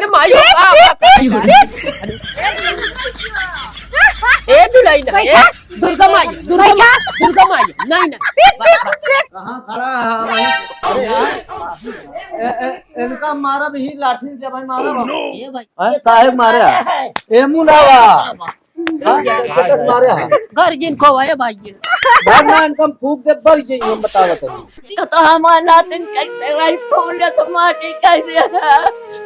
अरे माई ए दुलाई ना दुर्गा माई दुर्गा माई नहीं कहाँ खड़ा है इनका मारा भी लाठी से भाई मारा ए भाई काहे मारे ए मुनावा मारे गर्जिन को है भाई भगवान कम फूक दे बर जे हम बतावत है तो हमारा नातिन कैसे भाई फूल तो माटी कर दिया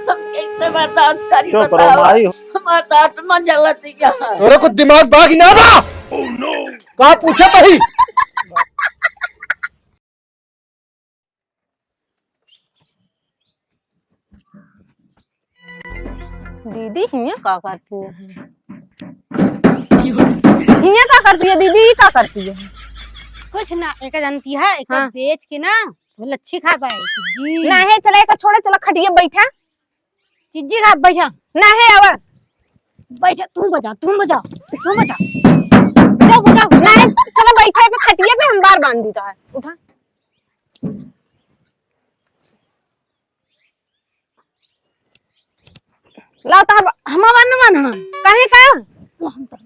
हम कैसे बर्दाश्त करी चुप रहो भाई हमारा आत्मा जलती है तोरे को दिमाग बाग ना बा ओह नो का पूछे भाई दीदी हिया का करती है हिया का करती है दीदी का करती है कुछ ना एक जानती है एक हाँ। बेच के ना सब लच्छी खा पाए जी ना है चले का छोड़े चला खटिए बैठा चिज्जी खा बैठा ना है अब बैठा तुम बजा बजा ना है चलो बैठा पे खटिए पे हम बार बांध देता है उठा ला तार हम मन मन काहे का तो हम तो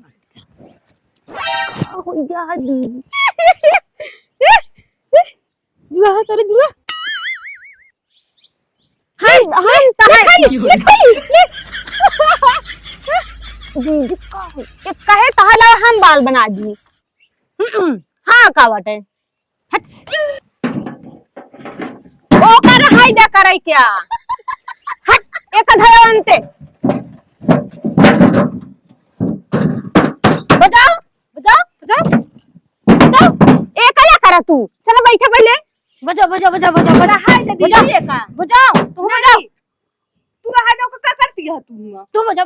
हो गया दीदी जुआ है तेरे जुआ हाय हाय ताहे दीदी कहे तहला हम बाल बना दिए हाँ का बाटे ओ कर हाय दे करे क्या हट एक धरवंते बताओ बताओ बताओ बताओ एक क्या करा तू चलो बैठे पहले बजा हाय दे दीदी का बुझाओ तुम बुझाओ तू रहा दो क्या करती है तू बजा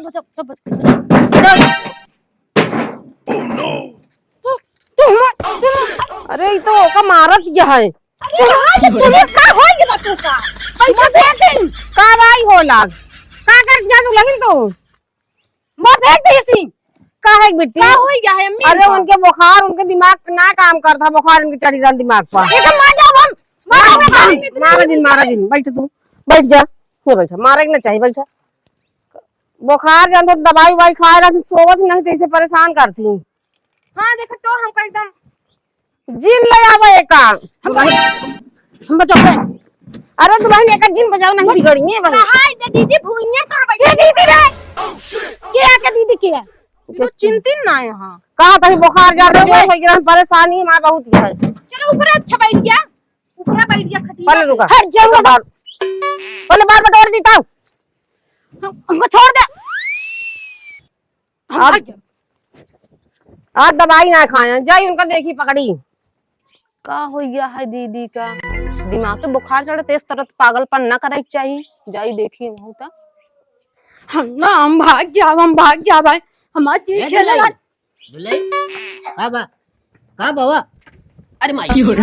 अरे ये तो का मारत क्या है का हो गया तू का पैसा फेंक का भाई हो लाग का कर जा तू लगिन तो मत फेंक देसी का है बेटी क्या हो गया है अम्मी अरे उनके बुखार उनके दिमाग ना काम करता बुखार उनके चढ़ी रहा दिमाग पर ये तो मार जाओ हम मारा दिन बैठ तू बैठ जा ये बैठा मारे ना चाहिए बैठा बुखार जान तो दवाई वाई खा रहा सोवत नहीं तो इसे परेशान करती हूँ हाँ देखो तो हमको एकदम जिन लगावा एक हम बजाओ अरे तू बहन एक जिन बजाओ नहीं बिगड़ी है बहन हाय दे दीदी भूइया कहां बजा दीदी रे क्या दीदी क्या तो चिंतित ना यहाँ कहाँ कहीं बुखार जा रहा है परेशानी हमारा बहुत है चलो ऊपर अच्छा बैठ गया खटिया पहले रुका हट जाओ पहले बार बटोर देता हूँ हमको छोड़ दे आज दवाई ना खाया जाई उनका देखी पकड़ी का हो गया है दीदी का दिमाग के बुखार चढ़े तेज तरत पागलपन न करे चाहिए जाई देखी होता हम भाग जा भाई हमारी चीज खेलेगा दुलाई का बाबा अरे माई रुक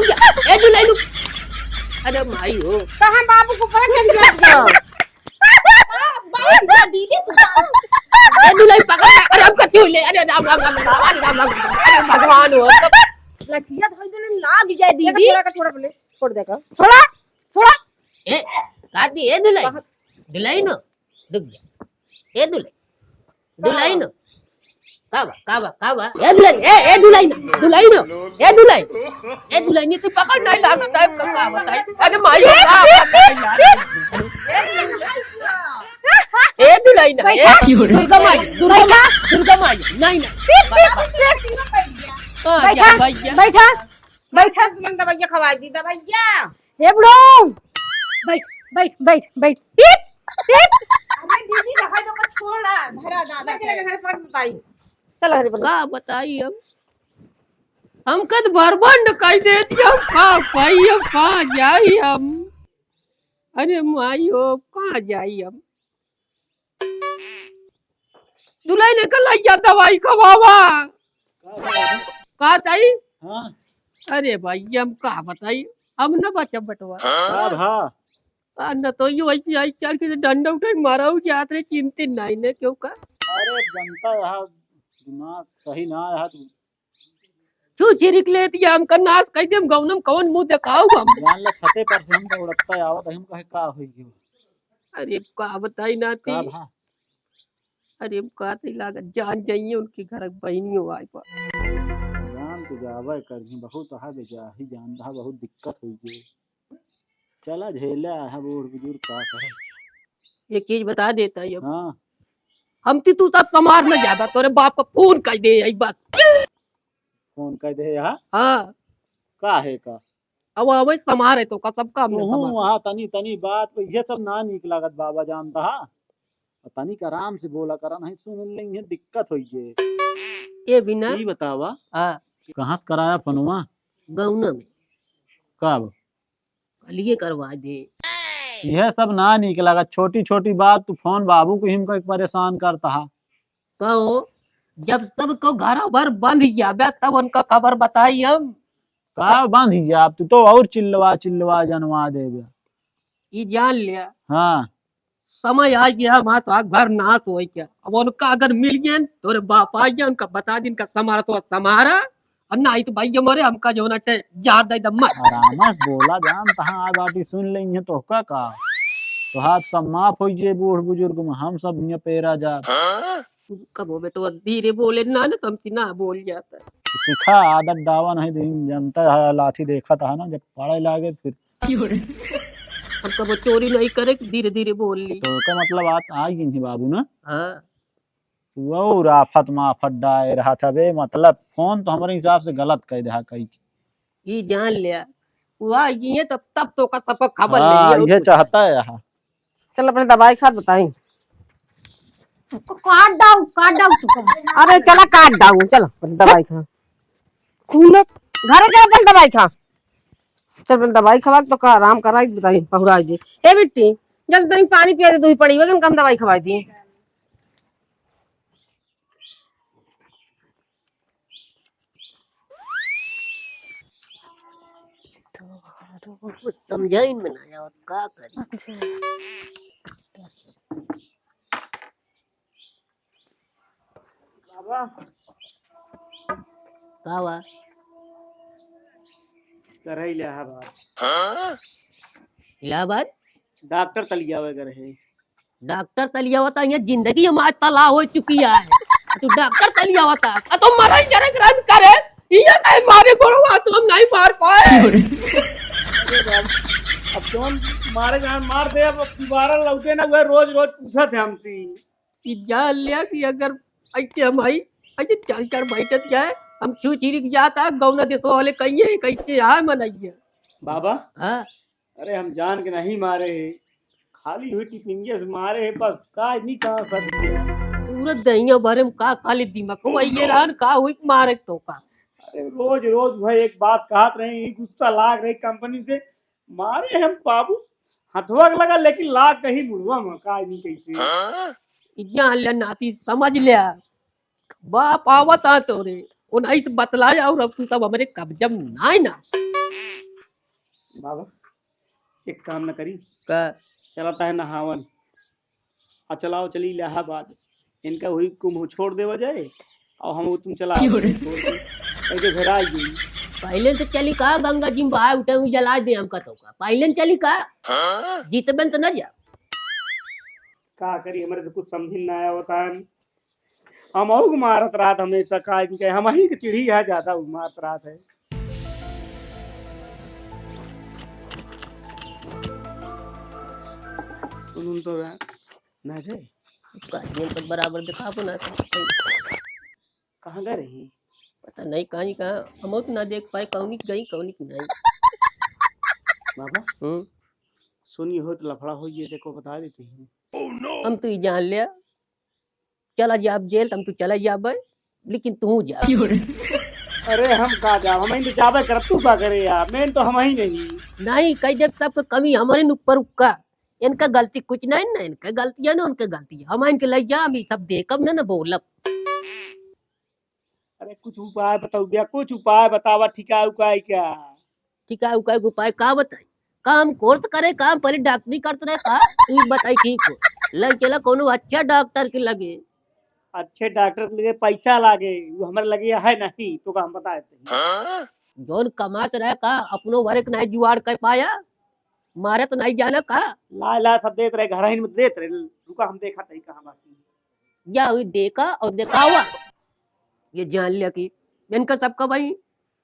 जा ए दुलाई रुक अरे माई हो कहां बाबू को पता चल गया बैठ जा दीदी तू ए दुलाई पकड़ अरे हम कथि ले अरे राम अरे भगवान हो लठिया धोई देने लाग जाए दीदी छोड़ा पहले छोड़ देगा छोड़ा ए काटी ए दुलाई नो रुक जा ए दुलाई नो काबा ए दुलाई नी तू पकड़ नहीं लागता है का बताई अरे माई ए दुलाई ना ए दुर्गा माई नहीं बैठा तुम दवाइयां खवा दी दवाइयां हे बुढ़ो बैठ अरे दीदी रहा दो छोड़ा धरा दादा घर बताई चल घर पर का बताई हम कद बर्बाद कर देती हम कहाँ जाई हम अरे माई हो कहाँ जाई हम दुलाई ने कल या दवाई खवावा का ताई हां अरे भाई हम का बताई हम न बचा बटवा हां न तो यू ऐसी आई चार के डंडा उठा मारा जात रे चिंतित नहीं ने क्यों का अरे जनता यहाँ दिमाग सही ना है तू चिरिक लेती हम का नाश कर देम गौनम कौन मुंह दिखाऊ हम जान ले छते पर से हम तो उड़ता आवत हम कहे का होई गयो अरे का बताई नाती। का भा अरे का तो लागत जान जाइए उनके घर बहनियों आए पर। जान तो जावे कर बहुत हा बेजा ही जान दा बहुत दिक्कत हुई जे चला झेला है बूढ़ बुजुर्ग का करे। एक चीज बता देता है हाँ हम तू सब कमार न जाबा तोरे बाप को फोन कर दे एक बात। फोन कर दे यहाँ हाँ का है का अब अवै समार है तो का सब काम न तू समार। वहाँ तनी तनी बात को ये सब ना निक लागत बाबा जानता हा तनिक आराम से बोला करा नहीं सुन लेंगे दिक्कत हुई जे ये बिना ई बतावा हाँ कहाँ से कराया फोनवा गौना में कब लिए करवा दे। यह सब ना निक लागत छोटी छोटी बात तू फोन बाबू को हिमको परेशान करता हा कहो जब सबको घर भर बंद जाबे तब उनका खबर बताई हम। का बंद ही जा तू तो और चिल्लवा चिल्लवा जनवा देगा ये जान लिया हाँ समय आ गया हमारा तो घर नाश हो क्या। अब उनका अगर मिल गया तो बाप आ गया उनका बता दिन का समारा तो समारा और ना ही तो भाई मरे हमका जो ना जार दे दम मत। आराम से बोला जान तहाँ आ बाटी सुन लेंगे तो का तो हाथ सब माफ हो जे बूढ़ बुजुर्ग में हम सब यहाँ पेरा जा कब हो बेटो धीरे बोले ना ना तुमसे ना बोल जाता है। सिखा आदत डावा नहीं दिन जनता है लाठी देखा था ना जब पढ़े लागे फिर हम कब चोरी नहीं करे धीरे धीरे बोल ली। तो का मतलब बात आ गई है बाबू ना हाँ वो राफत माफत डाय रहा था बे मतलब फोन तो हमारे हिसाब से गलत कह दे कही ये जान लिया वह ये तब तो का सबको खबर हाँ ले ये चाहता है यहाँ चल अपने दवाई खाद बताई। काट दाऊ तू कब अरे चला काट डाऊं चल अपनी दवाई खा खून घरे चल अपनी दवाई खा चल अपनी दवाई खवा तो का आराम कराई बताई पहुराई दे। ए बिट्टी जब तनी पानी पिया दे तू ही पड़ी वगन कम दवाई खवाई दी। कुछ समझा ही नहीं बनाया और का करे। बाबा कावा करे इलाहाबाद इलाहाबाद डॉक्टर तलिया वगैरह है डॉक्टर तलिया होता है जिंदगी हमारी तला हो चुकी है तू डॉक्टर तलिया होता तो मरा जरा ग्रहण करे ये कहीं मारे गोड़वा तो हम नहीं मार पाए। अब कौन मारे जान मार दे अब दोबारा लौटे ना हुए रोज रोज पूछा थे हमसे कि जान लिया कि अगर ऐसे हम आई ऐसे चल कर बैठत जाए हम छू चिरिक जाता गौना देशों वाले कहिए कैसे आए मनाइए। बाबा हाँ अरे हम जान के नहीं मारे है खाली हुई टिपिंगे से मारे है बस का नहीं कहा सच दिया पूरा दहिया भरे में का खाली दिमाग वही रहन का हुई मारे तो का। अरे रोज रोज भाई एक बात कहत रहे गुस्सा लाग रही कंपनी से मारे हम बाबू हथवा लगा लेकिन लाग कहीं मुड़वा में का नहीं कैसे जान लिया नाती समझ लिया बाप आवत आ तो रे उन्हें तो बतलाया और अब तू सब हमारे कब्जम ना ना। बाबा एक काम न करी का चलाता है नहावन और चलाओ चली इलाहाबाद इनका वही कुंभ छोड़ देवा जाए और हम वो तुम चला ऐसे घर आई गई पहले तो चली का गंगा जी में बाहर उठे हुए जला दे हमका तो का पहले चली का जीतबन तो न जा का करी हमारे से कुछ समझ ना आया होता है हम और मारत रात हमेशा का कि हम ही की चिड़ी है ज्यादा मारत रात है सुन तो ना जाए काजियन पर बराबर दिखा बना कहाँ गए रही पता नहीं कहीं कहाँ हम तो ना देख पाए कौनी गई कौनी नहीं। बाबा सुनी हो तो लफड़ा हो ये देखो बता देते हैं हम तो ही जान लिया चला जाब जेल हम तो चला जाब लेकिन तू जा। अरे हम का जाब हम तो जाबे कर तू का करे यार मैं तो हम ही नहीं कई देव सबका कमी हमारे ऊपर उक्का इनका गलती कुछ नहीं ना इनका गलती है ना उनका गलती है हम इनके लग जा हम सब देखब ना बोलब। अरे कुछ उपाय बताओ भैया कुछ उपाय बतावा ठिका उपाय क्या ठीक है उपाय का बताई काम कोर्स करे काम पहले डॉक्टरी करते रहे का तू बताई ठीक हो लग चला कोनो अच्छा डॉक्टर के लगे अच्छे डॉक्टर के लगे पैसा लागे वो हमारे लगे है नहीं तो का हम बता देते हैं जोन कमात रहे का अपनो भरे के नहीं जुआड़ कर पाया मारे तो नहीं जाना का ला ला सब देत रहे घर ही में देत रहे रुका हम देखा तही कहां बाकी या हुई देखा और दिखावा ये जान लिया कि इनका सबका भाई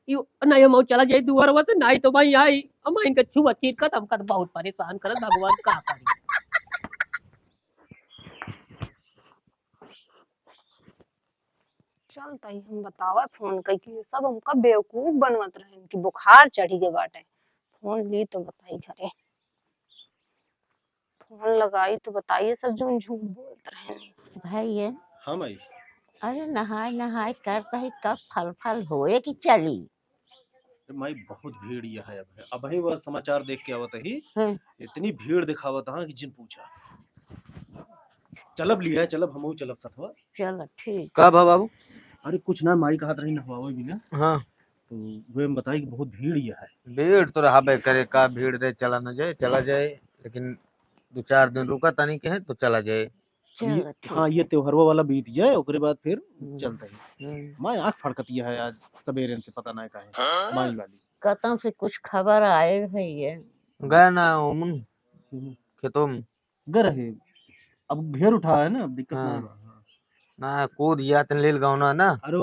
यू नहीं हम चला जाए दुआरवा से नहीं तो भाई आई हम इनका छुआ चीर का हमका तो बहुत परेशान करत भगवान का करी। चल तई हम बतावा फोन कई कि सब हमका बेवकूफ बनवत रहे कि बुखार चढ़ी के बाटे। फोन ली तो बताई घरे, फोन लगाई तो बताइए सब जो झूठ बोलते रहे। भाई ये हाँ भाई। अरे नहाय नहाय करता ही कब फल फल होए कि चली। माई बहुत भीड़ यह है अब ही वह समाचार देख के आवत ही हम्म। इतनी भीड़ दिखावत हाँ कि जिन पूछा। चलब लिया है चलब हमहू चलब सथवा। चलो ठीक। का भा बाबू? अरे कुछ ना माई कहा रही नहवावे भी ना हाँ तो वे बताई कि बहुत भीड़ यह है। भीड़ तो रहा करे का भीड़ रे चला न जाए चला जाए लेकिन 2-4 दिन रुका तनी के है तो चला जाए। चलो ठीक। हाँ ये त्योहारवा वाला बीत जाए ओकरे बाद फिर चलते ही। हम्म। माई आँख फड़कती है आज सवेरे से पता नहीं काहे माई वाली। कतम से कुछ खबर आए है ये। गए ना उमन खेतों में गर है अब घेर उठा है ना अब दिक्कत हाँ। नहीं बा। ना कूद या तन लील गावना ना अरे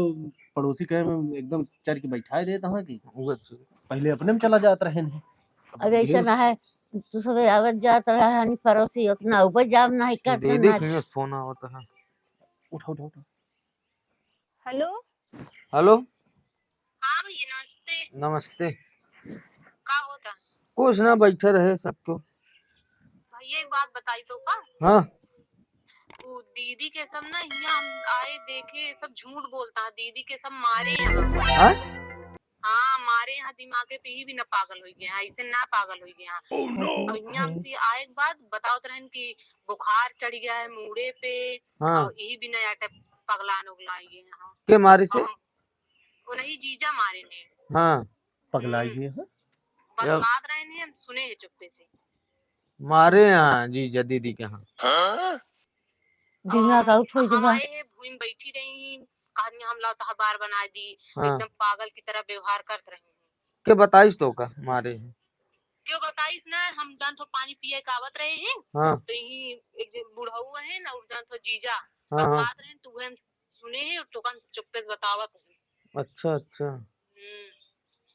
पड़ोसी कहे में एकदम चर के बैठाए देता है कि उगे छी। पहले अपने में चला जाता रहे नहीं। अब ऐसा ना है तू सब आवत जात रहा है पड़ोसी अपना ऊपर जाब नहीं करते दीदी ना। के फोन आवत है। उठा उठा उठा। हेलो हेलो हाँ भैया नमस्ते। नमस्ते। का होता कुछ ना बैठे रहे सबको। भैया एक बात बताई तो का हाँ वो दीदी के सब ना यहाँ हम आए देखे सब झूठ बोलता है। दीदी के सब मारे यहाँ। हाँ? हाँ मारे यहाँ दिमागे पे ही भी ना पागल हो गया ऐसे ना पागल हो गया। और यहाँ हमसे आए के बाद बताओ तो रहन कि बुखार चढ़ गया है मुड़े पे हाँ और यही भी नया टाइप पगलान उगलाई है यहाँ। के मारी से? वो नहीं जीजा मारे ने हाँ पगलाई है बरसात रहे ने हम सुने हैं चुप्पे से। मारे यहाँ जीजा दीदी के यहाँ। दिमाग आउट हो हम गया। आए हैं भूमि बैठी रही कहानी हम लाता बार बना दी हाँ। एकदम पागल की तरह व्यवहार करते रहे। के बताइस तो का मारे हैं। क्यों बताइस ना हम जान तो पानी पिए कावत रहे हैं हाँ तो यही एक दिन बूढ़ा हुआ है ना और जान तो जीजा हाँ हाँ बात रहे तू हम सुने हैं और दुकान चुप्पे से बतावत है। अच्छा अच्छा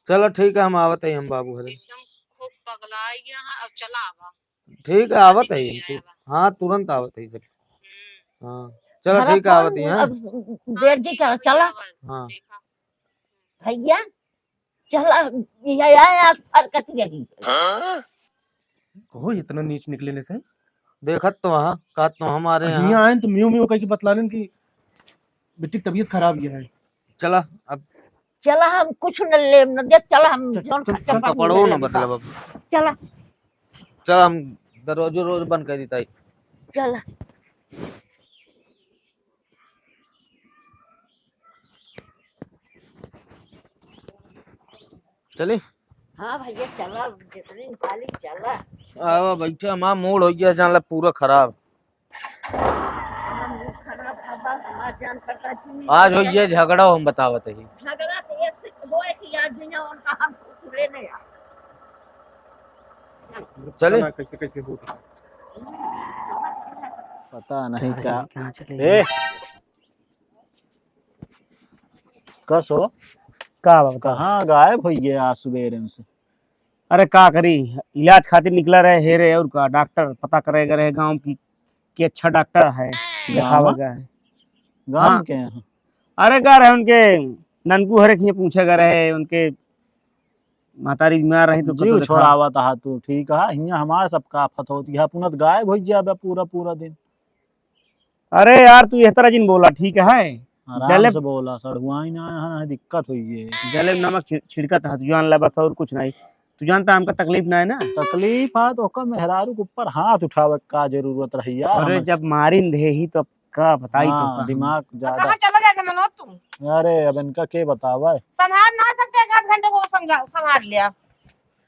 चलो ठीक है हम आवत है हम बाबू हरे। एकदम खूब पगला गया है अब चला आवा। ठीक है आवत है हाँ तुरंत आवत है सब। हाँ चलो ठीक है आवत है। अब देर जी कर चला हाँ भैया चला ये हरकत लगी। कहो इतना नीच निकलेने से देखत तो वहाँ का तो हमारे यहाँ यहाँ आए तो म्यू म्यू कह के बतलाने की बेटी की तबीयत खराब ये है। चला अब चला हम कुछ न ले न देख चला हम जोन खर्चा तुम पानी पढ़ो ले ना लेब। मतलब अब चला चल हम दरवाजो रोज बंद कर देता है। चला चले हाँ भैया चला जितनी खाली चला। आवा बैठे हमारा मूड हो गया जान ला पूरा खराब। खराब खबर हमार जान पड़ता चीनी आज हो ये झगड़ा हम बतावत है। झगड़ा से ऐसे होए कि आज बिना उनका हम कुछ ले नहीं आ। चले कैसे कैसे होता पता नहीं क्या कहाँ चले ए कसो का बाबा कहाँ गायब हो गया आज सुबेरे से। अरे का करी इलाज खातिर निकला रहे हेरे और का डॉक्टर पता करेगा रहे गांव की कि अच्छा डॉक्टर है दिखावा गया है। गाँव हाँ। के यहाँ अरे का रहे उनके ननकू हरे की पूछेगा रहे उनके मातारी बीमार रही तो जीव छोड़ावा था तू ठीक है हियां हमारे सब का आफत होती है पुनः गायब हो गया पूरा पूरा दिन। अरे यार तू इस तरह जिन बोला ठीक है आराम जले- से बोला सड़ुआ ही ना है दिक्कत हुई है। जले में नमक छिड़का था तू जान ला बस और कुछ नहीं। तू जानता हमका तकलीफ ना है ना। तकलीफ है तो ओकर मेहरारू के ऊपर हाथ उठावे का जरूरत रही यार। अरे हमें- जब मारिन दे ही तो का बताई तो हाँ, का। दिमाग ज्यादा। कहाँ चला जाते मनोज तुम? अरे अब इनका के बतावा संभाल ना सकते एक आध घंटे को समझा संभाल लिया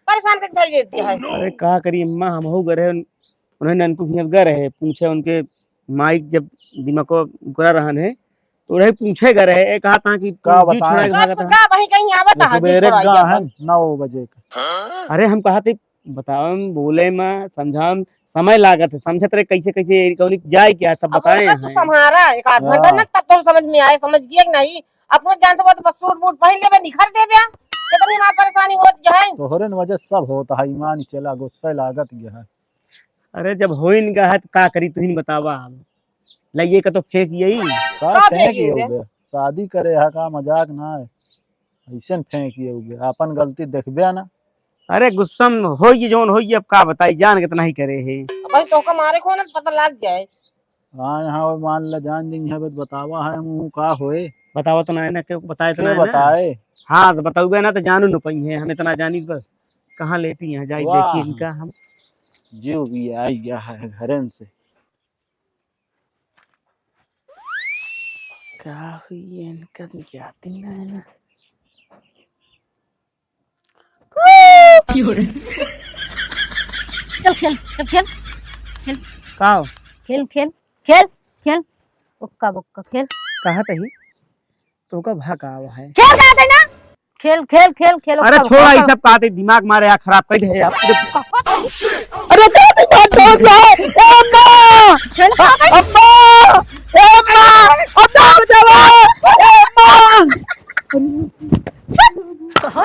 परेशान कर धर देती है। अरे का करी अम्मा हम हो गए उन्हें ननकू हियत गए रहे पूछे उनके माइक जब दिमाग को गुरा रहन है तो उन्हें पूछे गए रहे कहा था कि का तू जी बताएं? छोड़ा के भागत तो है। का वही कहीं आवत है सवेरे का है 9 बजे का। अरे हम कहा थे बताओ बोले में समझाओ समय लागत है समझत रहे कैसे कैसे कौन जाए क्या सब अब बताए उनका तू हैं। संभारा एक आध घंटा हाँ। ना तब तो समझ में आए समझ गया कि नहीं अपने जानते बात बस सूट बूट पहन लेबे निखर देबे कितनी मां परेशानी होत जाए। तोहरे न वजह सब होता है ईमान चला गुस्सा लागत गया है। अरे जब हो इनका है तो का करी तू ही बतावा हम लइए का तो फेंक यही का का फेंक फेंकी ये होगे? हो गया शादी करे है का मजाक ना है ऐसे न फेंक ये हो गया अपन गलती देखबे ना। अरे गुस्सा में हो ये जोन हो ये अब का बताई जान कितना ही करे है। भाई तो का मारे को ना पता लग जाए। हाँ यहाँ मान ल जान दिन है बतावा है मुँह का होए बताओ तो ना क्यों बताए तो के ना बताए। हाँ तो बताओगे ना तो जानू न पाई है हम इतना जानी बस कहाँ लेती हैं जाए वाह। देखिए इनका हम जीव भी आई गया है घरन से। क्या हुई है इनका क्या दिन है चल खेल चल खेल का हो? खेल खेल खेल खेल उक्का बुक्का खेल कहा तही तो का भाग आवा है। खेल कहते ना खेल खेल खेल खेल अरे उक्का छोड़ा ये बुक्का। सब कहते दिमाग मारे या खराब कर दे यार। अरे कहते बात छोड़ जाए अम्मा खेल अम्मा अम्मा अम्मा बचाओ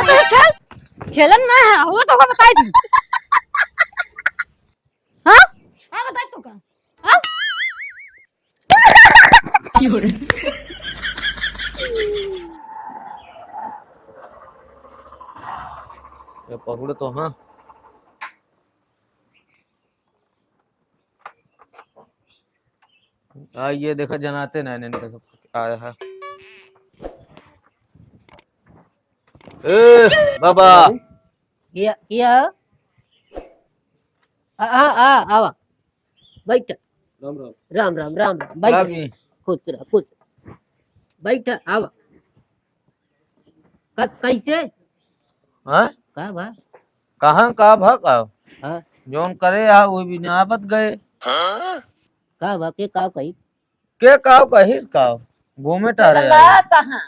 अम्मा खेल खेलन ना है वो तो को बताई थी हाँ हाँ बताई तो का हाँ ये पकड़ो तो हाँ ये देखो जनाते नैन का सब आया है। ए बाबा किया आ आवा बैठ राम राम। राम राम राम राम बैठ लागी खुश रह खुश बैठ आवा कैसे हाँ का बा कहाँ का भाग आओ हाँ जोन करे आ वो भी नाबत गए का बा के का कही के का कहिस का घूमे टहरे गला आए कहाँ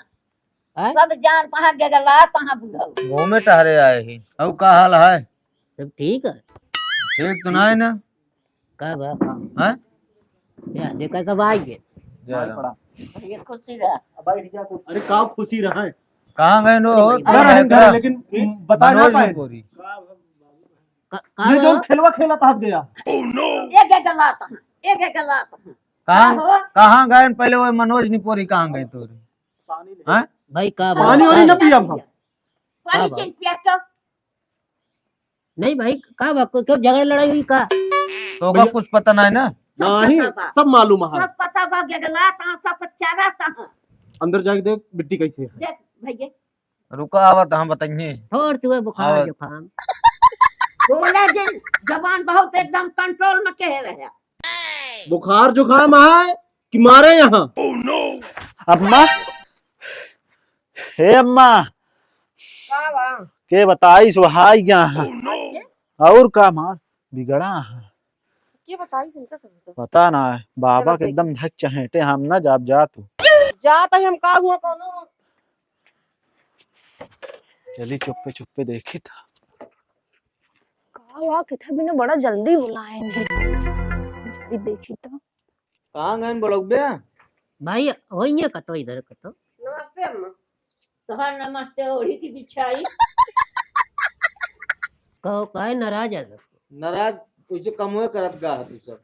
हाँ? सब जान कहाँ गला कहाँ बुढ़ऊ घूमे टहरे आए ही अब का हाल है सब ठीक है ठीक तो नहीं ना का बा हैं या देखा सब आई गए जा रहा। ये खुशी रहा अरे का खुशी रहा है कहाँ गए नो घर है घर लेकिन बता ना पाए पूरी का ये जो बा? खेलवा खेला था गया। एक गला कहाँ एक गला कहाँ कहाँ कहाँ गए पहले वो मनोज निपोरी कहाँ गए तोरी हैं भाई का बा पानी वानी का ना बा? पिया हम पानी बा? चल पिया तो नहीं भाई का बा क्यों झगड़े लड़ाई हुई का तो का कुछ पता नहीं ना नहीं सब मालूम है। सब पता बा गला कहाँ सब चारा कहाँ अंदर जाके देख मिट्टी कैसे है। देख भैया रुका आवत हम बताइए थोड़ तू बुखार हाँ। जुकाम बोला जिन जबान बहुत एकदम कंट्रोल में कह रहे बुखार जुकाम है कि मारे यहाँ। अम्मा हे अम्मा का बा के बताई सुहाई गया है और का मार बिगड़ा है ये बताई इनका सब पता ना है बाबा के एकदम धक चहेटे हम ना जाब जा तू जात है हम का हुआ कोनो चली चुप्पे चुप्पे देखी था का हुआ किथा भी ने बड़ा जल्दी बुलाए नहीं जल्दी देखी तो कहाँ गए बोलोग बे भाई होइए कतो इधर कतो नमस्ते अम्मा तोहर नमस्ते ओढ़ी की बिछाई कहो काहे नाराज है सब नाराज कुछ कम हुए करत गा तू सब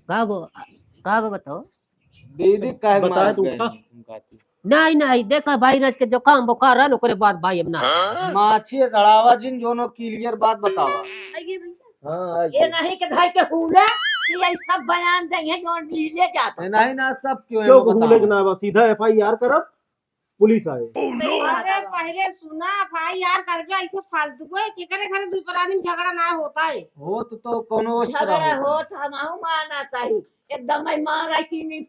का बा बताओ दीदी काहे बताए मारत तो गए उठा। तुम कहती नहीं नहीं देखा भाई रात के जो काम बुखार रहा ओकरे बाद भाई हम ना माछी चढ़ावा जिन जोनो क्लियर बात बतावा आइए भैया हाँ ये नहीं के घर के हुले ये सब बयान देंगे जो ले जाता नहीं ना सब क्यों है क्यों वो भूले बताओ ना बस सीधा FIR करब पुलिस आए। सही अरे पहले सुना भाई यार कर पे ऐसे फालतू को के करे घरे दुई प्राणी में झगड़ा ना होता है हो तो कोनो उस झगड़ा तरह हो हम माना चाहिए एकदम मैं मारा कि नहीं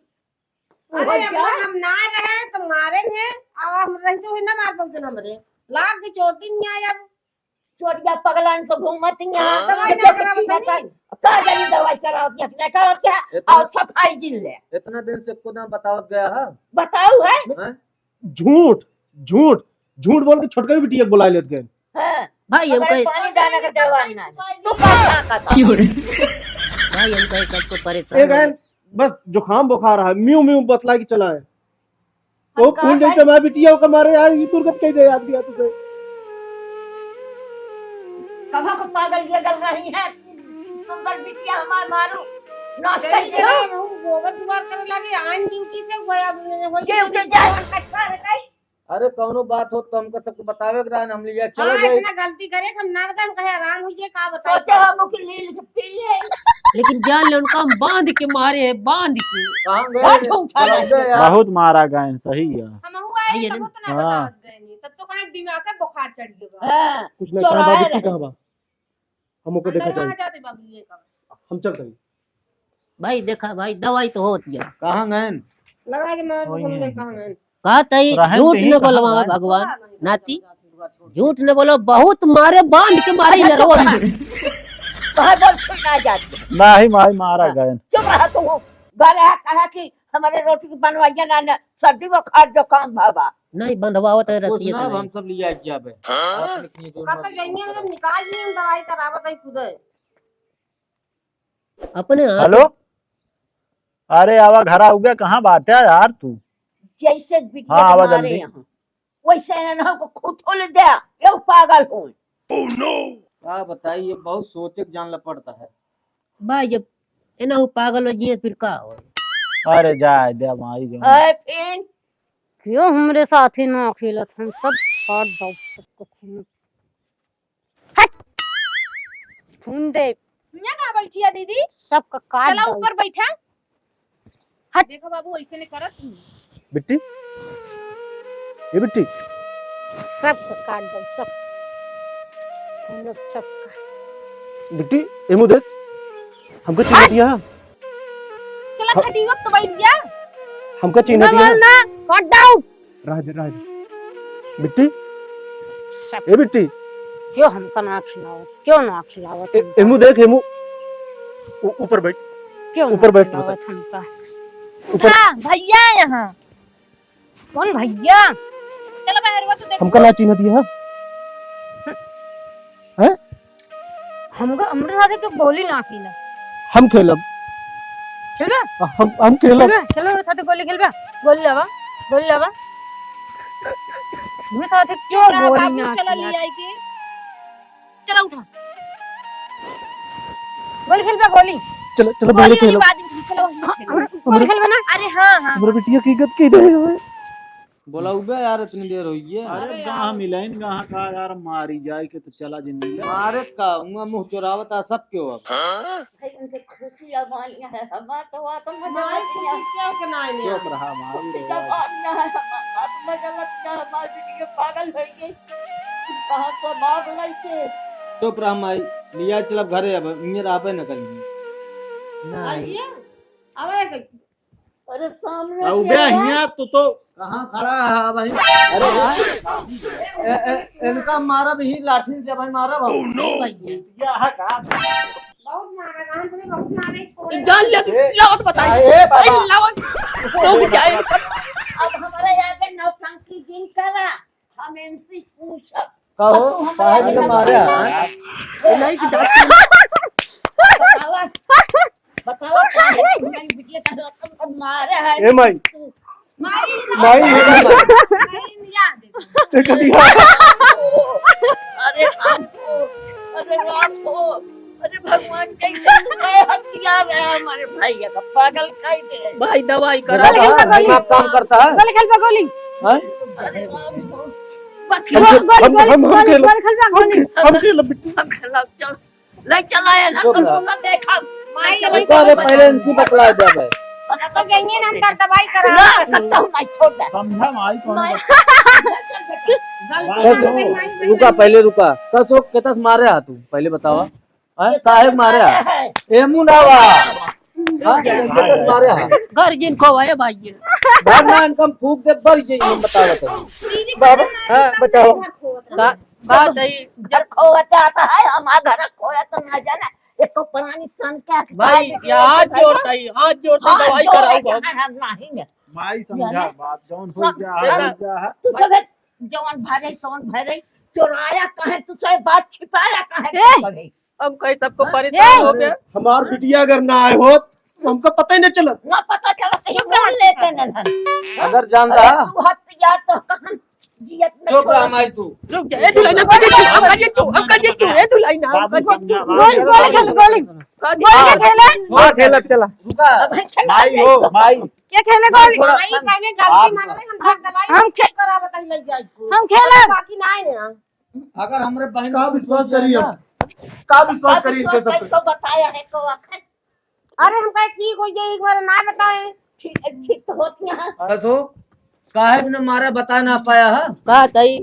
अरे अम्मा हम ना रहे तो मारेंगे अब हम रहते हुए ना मार पकते हमरे लाग की चोटी नहीं आया चोटिया पगलान से घूमती यहाँ दवाई ना कराओ तनी। का जल्दी दवाई कराओ क्या नहीं कराओ क्या और सफाई जिल ले इतना दिन से को ना बतावत गया है बताओ है हैं? झूठ झूठ झूठ बोल के छोटका भी बिटिया बुला लेते गए। हाँ, भाई हम कहे पानी डालने का जवाब नहीं तू क्या खाता भाई हम कहे सबको एक परेशान है बस जुकाम बुखार है म्यू म्यू बतला की चला है तो फूल जैसे मैं बिटिया को मारे यार ये दुर्गत कह दे याद दिया तुझे कहाँ को पागल ये गल रही है सुंदर बिटिया हमारे मारू नाश्ता ही जरा हम गोबर दुआर करे लगे आन ड्यूटी से गया हो ये उठे जाए कटवा रे कई अरे कौनो बात हो तो हमको सबको बतावे के रहन हम लिया चलो हां जाए इतना गलती करे हम ना बता हम कहे आराम होइए का बताई सोचे हम कि लील के पी ले लेकिन जान ले उनका हम बांध के मारे हैं बांध के कहां बैठ गए उठा ले चलो यार। बहुत मारा गए सही है हम हुआ आइए है ना। तब तो ना हाँ। बता गए तब तो कहां दिमाग का बुखार चढ़ गया हां कुछ नहीं कहा चौराहे बाबू कहा बा हमको देखा अंदर वहां चाहिए जाते बाबू ये का हम चलते हैं भाई देखा भाई दवाई तो होती है कहां गए लगा दे मार कोई को नहीं। ले कहां गए कहा तई रहन झूठ दही न कहाँ बोलवा बात? भगवान नाती झूठ न बोलो बहुत मारे बांध के मारे न रोज कहां बोल छुना जाती नहीं माई मारा गए चुप रहा तू घर है कहा कि हमारे रोटी की बनवाइया ना सर्दी वो खाट जो काम बाबा नहीं बंधवावत है कुछ रस्सी ना से हम नहीं। सब लिया जाबे आप इतनी दूर का मत तो जाइए मतलब निकाल दिए दवाई करावत है खुद अपने हाथ हेलो अरे आवा घर आ गया कहाँ बात है यार तू जैसे हाँ, बिटिया आवाज के मारे जल्दी। यहाँ वैसे ना को खुद खोल दे ये पागल हो क्या बताइए बहुत सोचे के जानना पड़ता है भाई जब एना हो पागल हो जिए फिर का हो अरे जाए दे माई जो है फिर क्यों हमरे साथ ही ना खेलत हम सब काट दो सबको खून हट खून दे यहाँ कहाँ बैठी है दीदी सबका काट चला दो ऊपर बैठा हट देखो बाबू ऐसे नहीं करत बिट्टी ये बिट्टी सबका काट दो सब हम लोग सब बिट्टी एमो दे हमको चिन्ह दिया चला खटी वक्त बैठ जा हमको चिन्ह ना दिया बोल ना काट दो राज बिट्टी सब ए बिट्टी क्यों हमका ना खिलावत क्यों ना खिलावत हमका? एमो देख एमो ऊपर बैठ क्यों ऊपर ना बैठ खिलावत हमका ऊपर भैया यहाँ कौन भैया चलो बहरवा तो देखो हमका ना चिन्ह दिया हमका हमरे साथ के गोली ना खेला हम खेलब खेलबा हम खेलब चलो मेरे साथ गोली खेलबा गोली लावा मेरे साथ क्यों गोली ना चला खेला? ले आई के चला उठा गोली खेलबा गोली चलो चलो पहले खेलो चलो गोली खेलबा ना अरे हाँ हाँ हमारे बिटिया की इज्जत की दे बोला उबे यार इतनी देर हुई है अरे कहाँ मिलाइन कहाँ का यार मारी जाए के तो चला जिंदगी मारे का मुंह चोरावता सब क्यों अब भाई उनके खुशी वालियां है हमारा तो मजा माई नहीं है खुशी क्या के ना आने चुप रहा मारी खुशी रे का यार। वालियां है हमारा तो मजा लगता है हमारी बिटिया पागल हो गई कहां से मार लेते चुप रहा माई लिया चल अब घरे अब मेरा आबे न करी नहीं आवे गई अरे सामने उबे हिया तो कहां खड़ा है भाई अरे इनका मारा भी लाठी से भाई मारा भाई बहुत मारा हम तुम्हें बहुत मारे छोड़े जान ले लावत बताइए लावत तो जाए अब हमारे यहाँ पे नौटंकी जिन करा हम इनसे पूछा कहो साहब ने मारा नहीं कि जाती बतावा बतावा क्या है हमारी बिटिया का रकम मारा है ए माई माई याद देख दिया अरे हमको अरे राम को अरे भगवान कैसे से हथियार है हमारे भैया का पागल कह दे भाई दवाई करा गोली खेलबा गोली दिमाग काम करता है गोली खेलबा गोली अरे राम को बस गोली खेलबा गोली हम खेलब बिट्टी हम खिलाफ चल ले चलाया ना चुप तुम रहा। ना देखा माई अरे पहले इनसे बतला दे भाई तो जाइए ना अंदर दवाई करा ना सकता हूं नहीं छोड़ दे समझा माई कौन गलती रुका पहले रुका कसो केतस मारे हा तू पहले बतावा हैं काहे मारे हा एमू नावा हां केतस मारे हा घर जिन को आए भाई भगवान कम फूक दे बर जे हम बतावा तो बाबा बचाओ का दई घर खोता आता है हमारा घर खोया तो ना जाना इसको पुरानी सन क्या भाई ये हाथ जोड़ता दवाई कराओ हम नहीं है माई समझा बात जौन हो गया है तू सब जवान भरे तौन भरे चुराया कहे तुझसे बात छिपाया ए! कहे हम कहीं सबको परेशान हो गया। हमार बिटिया अगर ना आए हो तो हमको पता ही नहीं चला। ना पता चला सही कर लेते न अगर जान रहा तू हथियार तो कहां जियत में चुप रहा माई तू। रुक जा, ए दुलाइना का जीतू, हम का जीतू, हम का जीतू, ए दुलाइना हम का जीतू। गोली गोली खेल गोली गोली के खेले हाँ खेला चला। रुका माई हो माई क्या खेले गोली भाई पहले गलती मान ले हम भाग दवाई हम खे- करा बताई ले जाई हम खेले बाकी ना है ना। अगर हमरे बहन का विश्वास करिए का विश्वास करिए इनके सब पे। तो बताया है को आखिर अरे हम कहे ठीक हो जाए एक बार ना बताए। ठीक तो होती है तो काहे ने मारा बता ना पाया है। का तई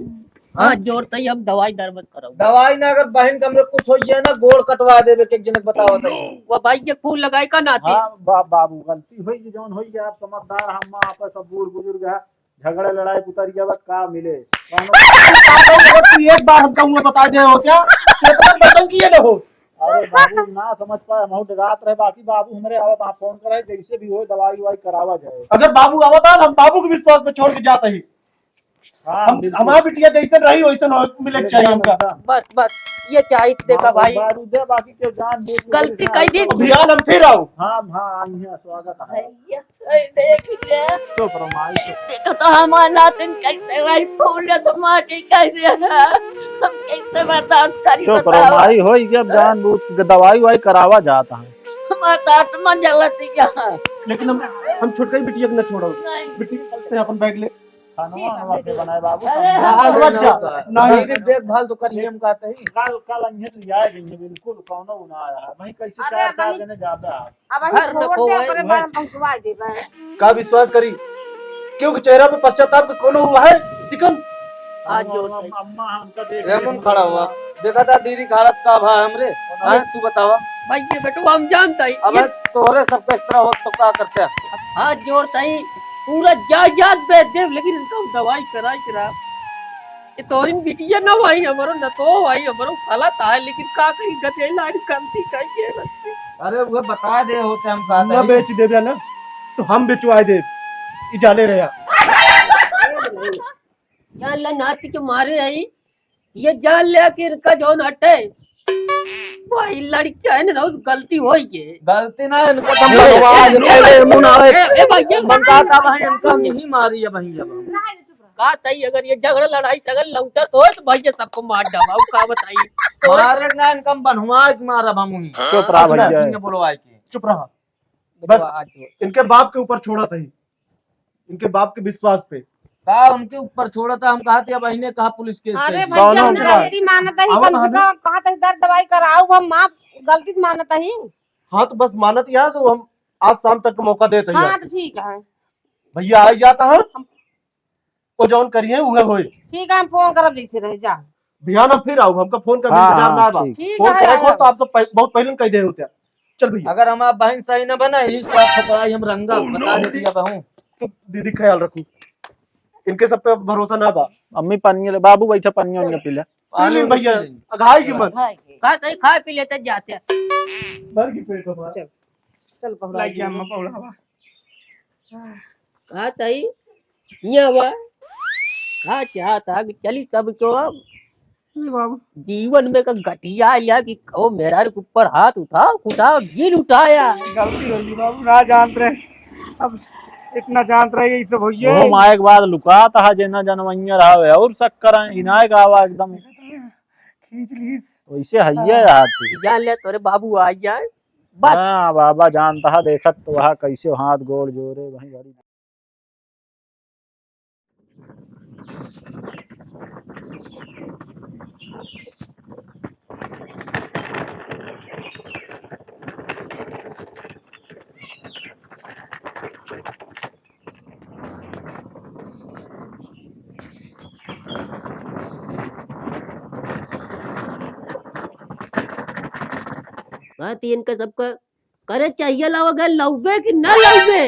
हां जोर तई अब दवाई दर मत करो। दवाई ना अगर बहन का हमरे कुछ हो जाए ना गोड़ कटवा देबे के जनक बताओ तई। वो भाई के फूल लगाई का नाती। हाँ बाबू गलती हुई जौन हुई आप समझदार हम आपस सब बूढ़ बुजुर्ग है झगड़े लड़ाई पुतरिया बस का मिले एक बार हम कहूँगा बता दे हो क्या बटन किए न हो। अरे बाबू ना समझ पाए हम रात रहे बाकी बाबू हमारे आवत आप फोन करे जैसे भी हो दवाई ववाई करावा जाए। अगर बाबू आवता हम बाबू के विश्वास पे छोड़ के जाते ही। हाँ हम हमारी बिटिया जैसे रही वैसे मिले चाहिए हमका। बस बस ये चाहिए देखा भाई बाबू दे बाकी के जान बूझ के गलती कई थी। अभियान हम फिर आओ। हाँ हाँ आइए स्वागत है। देख ले चुप रहो माई चुप। देखो तो हमारा नातिन कैसे भाई फूल तुम्हारी कैसे है हम कैसे बर्दाश्त करी चुप रहो बताओ माई हो जब जान बूझ के दवाई वाई करावा जाता है। हमारा आत्मा जलती क्या लेकिन हम छोटका ही बिटिया को न छोड़ो। नहीं बिटी अपन बैग ले खाना के बनाए बाबू मत जा नहीं देखभाल तो करिए हम कहते ही। कल कल अन्य तो जाए नहीं बिल्कुल कौनो ना आया है भाई कैसे अरे चार चार भाई- जने जाबे आप। अब घर हम न छोड़ को दे है, अपने बारे में पहुंचवा दे भाई। का विश्वास करी क्योंकि चेहरा पे पश्चाताप का कोनो हुआ है सिकन। आज जोर तई अम्मा हमका देख रेमन खड़ा हुआ देखा था दीदी का हालत का भा हमरे। हाँ, तू बतावा भाई ये बेटू हम जानता ही अब तोहरे सबका इस तरह हो तो क्या करते हैं। हाथ जोड़ तई पूरा जायदाद दे दे लेकिन इनका दवाई कराई करा ये तोरिन बिटिया न भाई हमरो न तो भाई हमरो खाला था लेकिन का करी गते लाइन कमती कई के रस्ते। अरे वो बता दे होते हम कहते न हैं। बेच दे ना तो हम बेचवाए दे ई जाने रहा। जान ला नाती के मारे आई ये जान ले कि इनका जो हटे भाई लड़की है ना रोज गलती हो गई गलती ना इनका तो ए, आवाज ए, मुनावे ए भाई ये बनता था भाई इनका नहीं मारी है भाई अब का तई अगर ये झगड़ा लड़ाई झगड़ लौटा तो भाई ये सबको मार डाला का बताई मारे ना इनका बनवा के मारा हम चुप रहा भैया बुलवा के चुप रहा बस इनके बाप के ऊपर छोड़ा था ही इनके बाप के विश्वास पे। कहा उनके ऊपर छोड़ा था हम कहा था बहने कहा पुलिस केस अरे करेगी। भैया दोनों हम के बाद। गलती मानता ही आवा कम से तो कम कहा था दर्द दवाई कराओ हम माफ गलती मानता ही। हाँ तो बस मानत यार तो हम आज शाम तक का मौका देते हाँ हैं तो ठीक है भैया आ जाता है वो जौन करिए उहे होए। ठीक है हम फोन करब जैसे रहे जा। भैया ना फिर आओ हमका फोन का भी हाँ, इंतजार ना बा। ठीक। ठीक फोन है करे को तो आप तो बहुत पहले कह दे होते। चल भैया अगर हमारा बहन सही न बना इस बात को पढ़ाई हम रंगा बता देती अब हूँ। तो दीदी ख्याल रखू इनके सब पे भरोसा ना बा। अम्मी पनिया बाबू बैठा पनिया उन्हें पीले पी ली भैया अघाई की मत का तई खा पी लेते जाते भर की पेट हमारा चल चल पकड़ा लाइक हम पौड़ा का तई यहाँ बा का चाहता कि चली तब तो अब बाबू जीवन में का घटिया लिया कि ओ मेरा ऊपर हाथ उठा गिर उठाया गलती हो गई बाबू ना जानते रहे अब इतना जानते रहे यही तो भैया वो माए के बाद लुका था जेना जनवैया रहा है और शक्कर इनाय का आवाज एकदम खींच ली वैसे हइये रहा तू। जान ले तोरे बाबू आ जाए बस हाँ बाबा जानता है देखत तो वहाँ कैसे हाथ गोड़ जोड़े वही घड़ी कहती इनका सबका करे चाहिए लाओगे लौबे कि न लौबे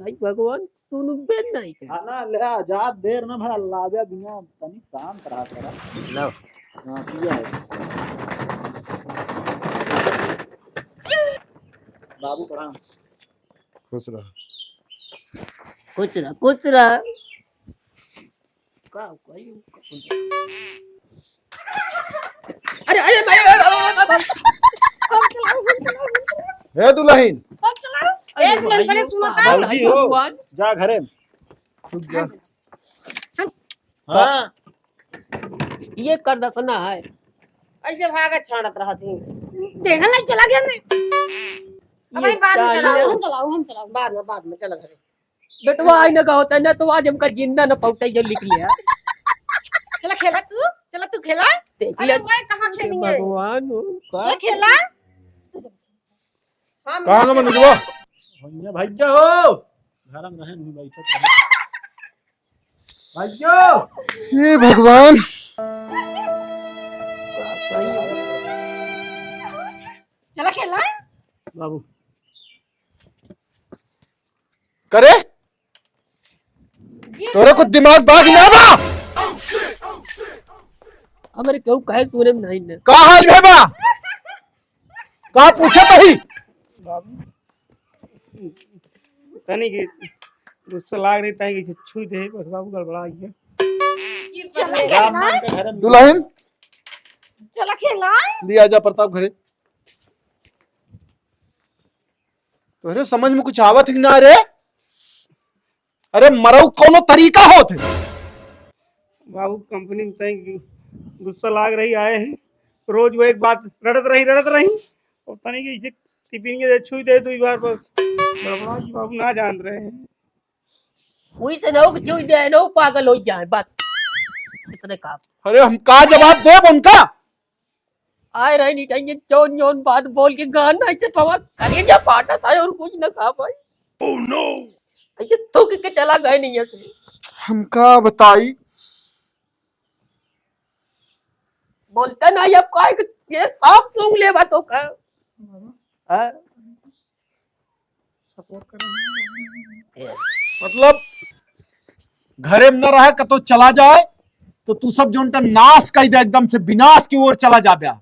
भाई भगवान सुनबे नहीं कर खाना ले आजाद देर ना भला लावे बिना तनिक शांत रहा करा लो हां पिया है बाबू प्रणाम खुश रहा कुछ रहा का कोई अरे अरे भाई हे दुल्हन एक मिनट पहले सुनो तो। भाऊजी हो। भगवान जा घरे में। रुक जा। हाँ ये कर दसना है ऐसे भागा छाड़त रहती देखा नहीं चला गया मैं अब भाई बाद में चाहिए। चलाओ हम चलाओ बाद में चला घरे बेटवा आई ना होता ना तो आज हमका जिंदा न पौटे जो लिख लिया चला खेला तू खेला देख अरे लिया मैं कहाँ खेलेंगे भगवान का खेला हम कहाँ का मनुजवा भैया भैया हो घर में रहन नहीं बैठत रहे। भैया हे भगवान चला खेला बाबू करे तोरे को दिमाग बाग ना बा हमारे क्यों कहे तूने नहीं ने का हाल है बा का पूछे तही बाबू तनी के गुस्सा लाग रही ताई के छुई दे बस बाबू गड़बड़ा गया राम मान के घर में दुल्हन चला खेला लिया जा प्रताप घरे तोरे समझ में कुछ आवत ही ना रे अरे मरऊ कोनो तरीका होत है बाबू कंपनी में ताई के गुस्सा लाग रही आए हैं रोज वो एक बात रड़त रही और तनी के इसे टिफिन के छुई दे 2 बार बस गड़बड़ा गई बाबू ना जान रहे हैं हुई से नो चुई दे नो पागल हो जाए बात इतने काम अरे हम का जवाब देब उनका आए रहे नहीं चाहिए जोन जोन बात बोल के गाना ऐसे पवा करिए जा पाटा था और कुछ ना खा पाई ओह नो ऐसे थूक के चला गए नहीं ऐसे हम का बताई बोलता ना अब काय ये साफ सूंघ ले बातों का हां सपोर्ट कर रहे हैं मतलब घरे में न रहे कतो चला जाए तो तू सब जोन नाश कर दे एकदम से विनाश की ओर चला जा बया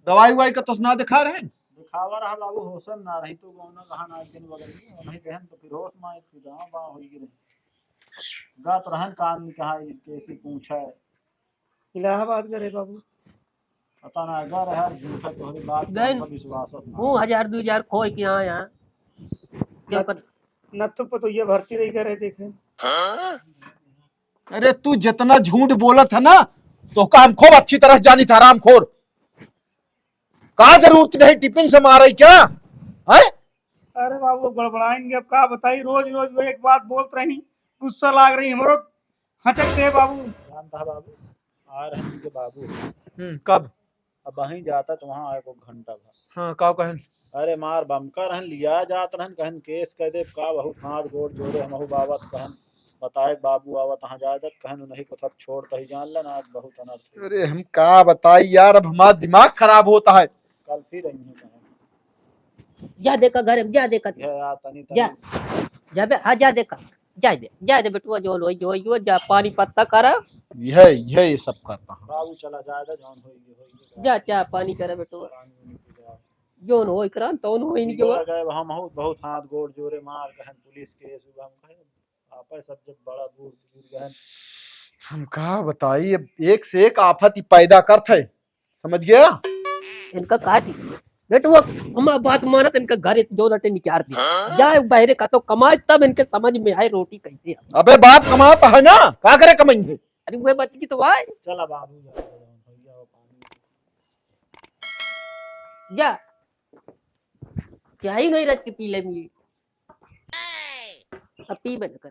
दवाई वाई का तो ना दिखा रहे दिखावा रहा बाबू होशन ना रही तो गौना कहा ना दिन वगैरह नहीं देहन तो फिर होश में फिर गांव बा होई गिरे गा तो रहन कान में कहा कैसी पूछा इलाहाबाद करे बाबू पता ना अगर है झूठा तोहरी बात गैन। पर विश्वास ना वो 1000-2000 खोई के यहाँ क्या कर नत्थु पर तो ये भर्ती रही करे देखे अरे तू जितना झूठ बोलत है ना तो का हम खूब अच्छी तरह जानी था रामखोर का जरूरत नहीं टिफिन से मारे क्या है अरे बाबू गड़बड़ाएंगे अब का बताई रोज वो एक बात बोलत रही गुस्सा लाग रही हमरो हटक दे बाबू जानता है बाबू आ रहे हैं के बाबू कब अब वहीं जाता तो वहां आए को घंटा था हाँ का कहन अरे मार बमका रहन लिया जात रहन कहन केस कह दे का बहुत हाथ गोड़ जोड़े हमहु बाबत कहन बताए बाबू आवत कहाँ जाए कहन नहीं को तब छोड़ तही जान लेना आज बहुत अनर्थ अरे हम का बताई यार अब हमारा दिमाग खराब होता है कल फिर रही है कहन जा देखा घर में जा देखा या तनी जा जा बे हाँ जा देखा जा दे बेटुआ जो जा पानी पत्ता करा यह सब करता हूँ बाबू चला जाएगा जौन होई जा चाय पानी करे बेटुआ जोन होई करान तौन होई नहीं जो गए हम बहुत हाथ गोड़ जोड़े मार कहन पुलिस केस हुआ हम कहे आपस सब जब बड़ा बूढ़ बुजुर्ग हैं हम का बताई अब एक से एक आफत ही पैदा करते है समझ गया इनका कहा थी बेटुआ हमारा बात माना तो इनका घर दो रटे निकाल दिया जाए बहरे का तो कमाए तब इनके समझ में आए रोटी कैसे अबे बाप कमाता है ना का करे कमाएंगे अरे वो बच की तो आए चला बाबू जा जा क्या ही नहीं रख के पी ले अब पी बंद कर